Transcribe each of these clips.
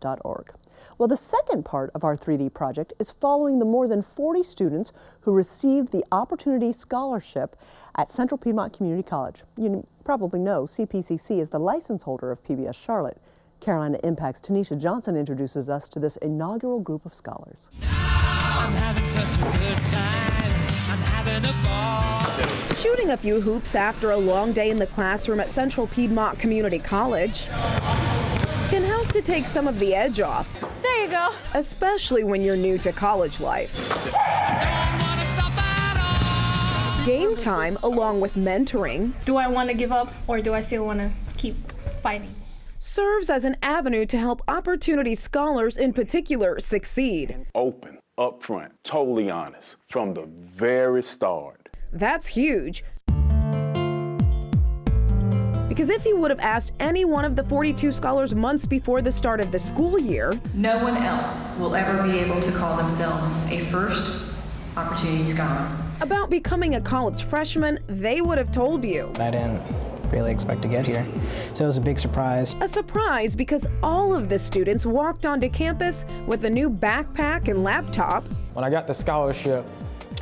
CPCC.org. Well, the second part of our 3D project is following the more than 40 students who received the Opportunity Scholarship at Central Piedmont Community College. You probably know CPCC is the license holder of PBS Charlotte. Carolina Impact's Tanisha Johnson introduces us to this inaugural group of scholars. I'm having such a good time. I'm having a ball. Shooting a few hoops after a long day in the classroom at Central Piedmont Community College can help to take some of the edge off. There you go. Especially when you're new to college life. Game time along with mentoring. Do I want to give up or do I still want to keep fighting? Serves as an avenue to help Opportunity Scholars in particular succeed. Open, upfront, totally honest from the very start. That's huge. Because if you would have asked any one of the 42 scholars months before the start of the school year, no one else will ever be able to call themselves a first Opportunity Scholar. About becoming a college freshman, they would have told you. I didn't really expect to get here, so it was a big surprise. A surprise because all of the students walked onto campus with a new backpack and laptop. When I got the scholarship,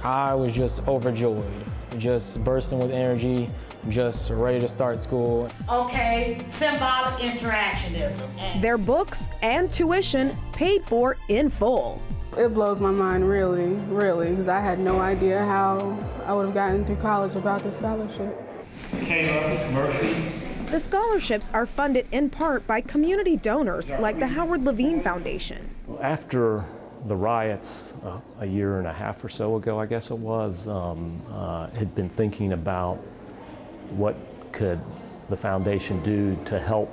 I was just overjoyed, just bursting with energy, just ready to start school. Okay, symbolic interactionism. Their books and tuition paid for in full. It blows my mind really, because I had no idea how I would have gotten to college without the scholarship. The scholarships are funded in part by community donors like the Howard Levine Foundation. After the riots a year and a half or so ago, I guess it was, had been thinking about what could the foundation do to help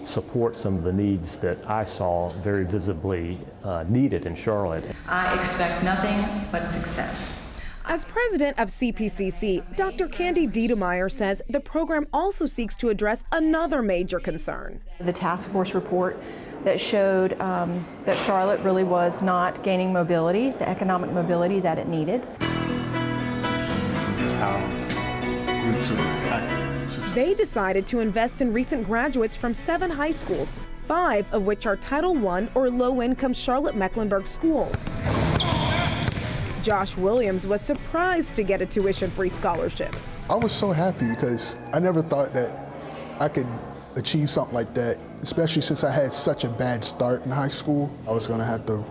support some of the needs that I saw very visibly needed in Charlotte. I expect nothing but success. As president of CPCC, Dr. Candy Diedemeyer says the program also seeks to address another major concern. The task force report that showed that Charlotte really was not gaining mobility, the economic mobility that it needed. They decided to invest in recent graduates from 7 high schools, 5 of which are Title I or low-income Charlotte-Mecklenburg schools. Josh Williams was surprised to get a tuition-free scholarship. I was so happy because I never thought that I could achieve something like that, especially since I had such a bad start in high school. I was gonna have to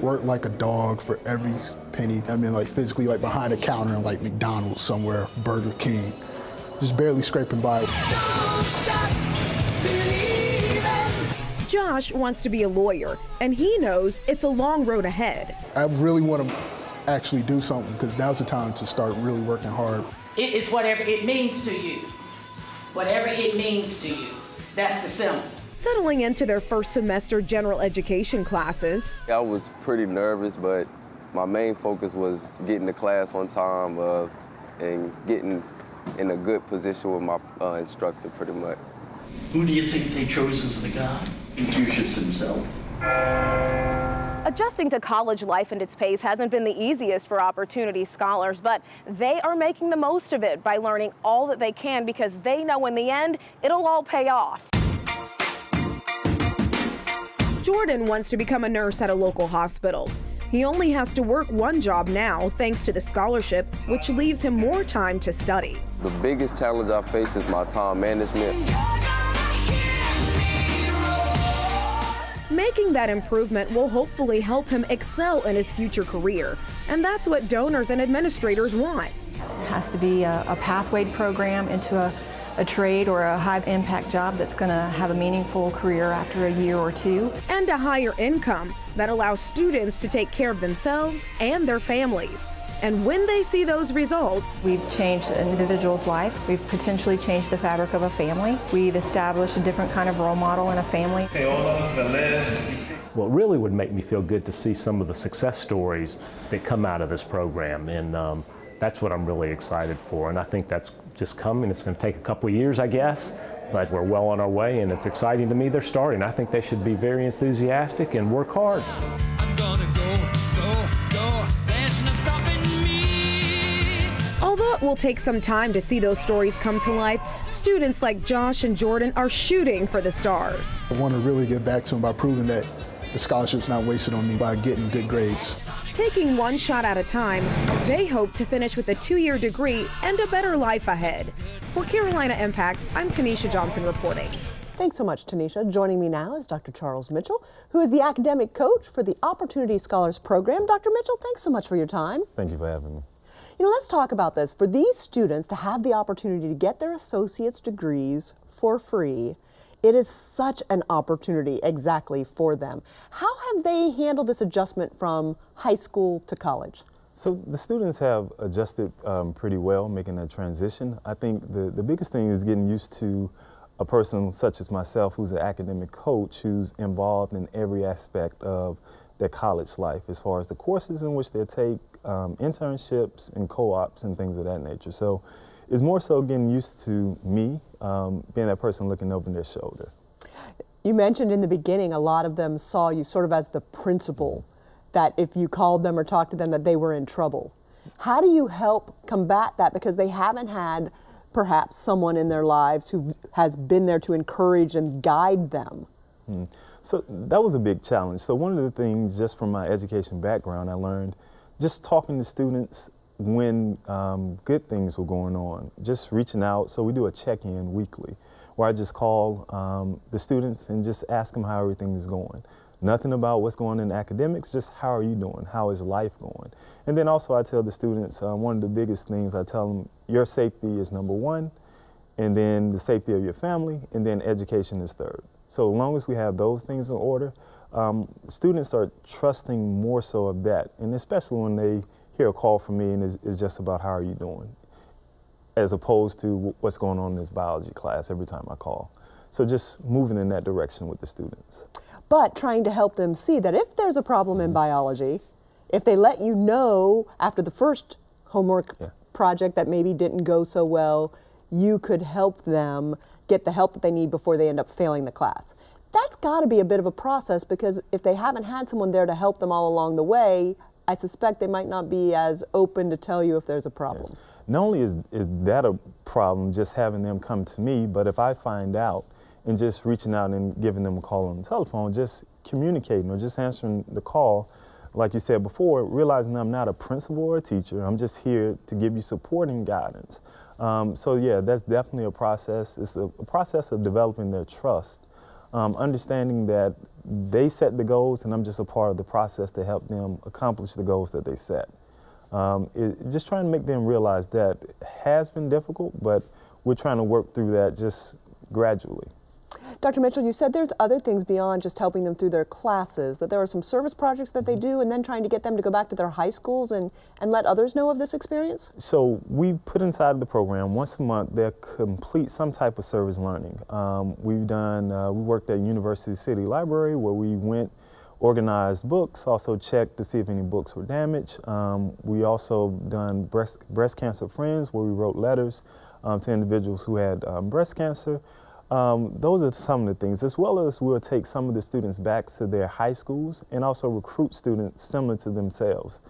work like a dog for every penny. I mean, like physically, like behind a counter in like McDonald's somewhere, Burger King, just barely scraping by. Josh wants to be a lawyer, and he knows it's a long road ahead. I really want to actually do something because now's the time to start really working hard. It is whatever it means to you. Whatever it means to you. That's the symbol. Settling into their first semester general education classes. I was pretty nervous, but my main focus was getting to class on time and getting in a good position with my instructor, pretty much. Who do you think they chose as the guide? Confucius himself. Adjusting to college life and its pace hasn't been the easiest for Opportunity Scholars, but they are making the most of it by learning all that they can because they know in the end, it'll all pay off. Jordan wants to become a nurse at a local hospital. He only has to work one job now thanks to the scholarship, which leaves him more time to study. The biggest challenge I face is my time management. Making that improvement will hopefully help him excel in his future career. And that's what donors and administrators want. It has to be a pathway program into a trade or a high-impact job that's going to have a meaningful career after a year or two. And a higher income that allows students to take care of themselves and their families. And when they see those results, we've changed an individual's life. We've potentially changed the fabric of a family. We've established a different kind of role model in a family. What really would make me feel good to see some of the success stories that come out of this program, and that's what I'm really excited for. And I think that's just coming. It's going to take a couple of years, I guess, but we're well on our way, and it's exciting to me they're starting. I think they should be very enthusiastic and work hard. Although Though it will take some time to see those stories come to life, students like Josh and Jordan are shooting for the stars. I want to really get back to them by proving that the scholarship's not wasted on me by getting good grades. Taking one shot at a time, they hope to finish with a 2-year degree and a better life ahead. For Carolina Impact, I'm Tanisha Johnson reporting. Thanks so much, Tanisha. Joining me now is Dr. Charles Mitchell, who is the academic coach for the Opportunity Scholars Program. Dr. Mitchell, thanks so much for your time. Thank you for having me. You know, let's talk about this. For these students to have the opportunity to get their associate's degrees for free, it is such an opportunity exactly for them. How have they handled this adjustment from high school to college? So the students have adjusted pretty well, making that transition. I think the biggest thing is getting used to a person such as myself who's an academic coach who's involved in every aspect of their college life as far as the courses in which they take, internships and co-ops and things of that nature. So it's more so getting used to me, being that person looking over their shoulder. You mentioned in the beginning a lot of them saw you sort of as the principal, that if you called them or talked to them that they were in trouble. How do you help combat that, because they haven't had perhaps someone in their lives who has been there to encourage and guide them? So that was a big challenge. So one of the things, just from my education background, I learned just talking to students when good things were going on, just reaching out. So we do a check-in weekly where I just call the students and just ask them how everything is going. Nothing about what's going on in academics, just how are you doing? How is life going? And then also I tell the students, one of the biggest things I tell them, your safety is number one, and then the safety of your family, and then education is third. So as long as we have those things in order, students are trusting more so of that, and especially when they hear a call from me and it's just about how are you doing, as opposed to what's going on in this biology class every time I call. So just moving in that direction with the students. But trying to help them see that if there's a problem in biology, if they let you know after the first homework project that maybe didn't go so well, you could help them get the help that they need before they end up failing the class. That's got to be a bit of a process, because if they haven't had someone there to help them all along the way, I suspect they might not be as open to tell you if there's a problem. Yes. Not only is that a problem, just having them come to me, but if I find out and just reaching out and giving them a call on the telephone, just communicating or just answering the call, like you said before, realizing I'm not a principal or a teacher, I'm just here to give you support and guidance. So yeah, that's definitely a process. It's a process of developing their trust, understanding that they set the goals and I'm just a part of the process to help them accomplish the goals that they set. Just trying to make them realize that has been difficult, but we're trying to work through that just gradually. Dr. Mitchell, you said there's other things beyond just helping them through their classes, that there are some service projects that they do, and then trying to get them to go back to their high schools and let others know of this experience? So we put inside the program once a month, they'll complete some type of service learning. We worked at University City Library where we went, organized books, also checked to see if any books were damaged. We also done breast cancer friends where we wrote letters to individuals who had breast cancer. Those are some of the things, as well as we'll take some of the students back to their high schools and also recruit students similar to themselves.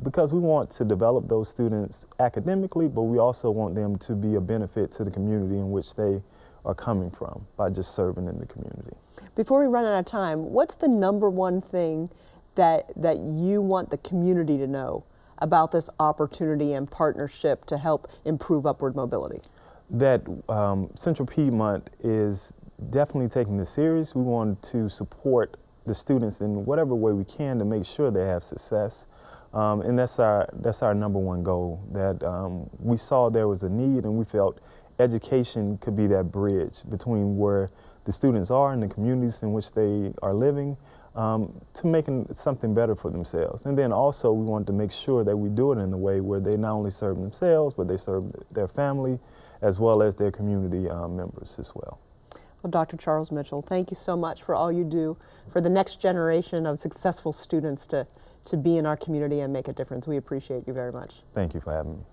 Because we want to develop those students academically, but we also want them to be a benefit to the community in which they are coming from by just serving in the community. Before we run out of time, what's the #1 thing that you want the community to know about this opportunity and partnership to help improve upward mobility? That Central Piedmont is definitely taking this serious. We want to support the students in whatever way we can to make sure they have success. And that's our #1 goal, that we saw there was a need and we felt education could be that bridge between where the students are and the communities in which they are living, to making something better for themselves. And then also we wanted to make sure that we do it in a way where they not only serve themselves, but they serve their family as well as their community members as well. Well, Dr. Charles Mitchell, thank you so much for all you do for the next generation of successful students to be in our community and make a difference. We appreciate you very much. Thank you for having me.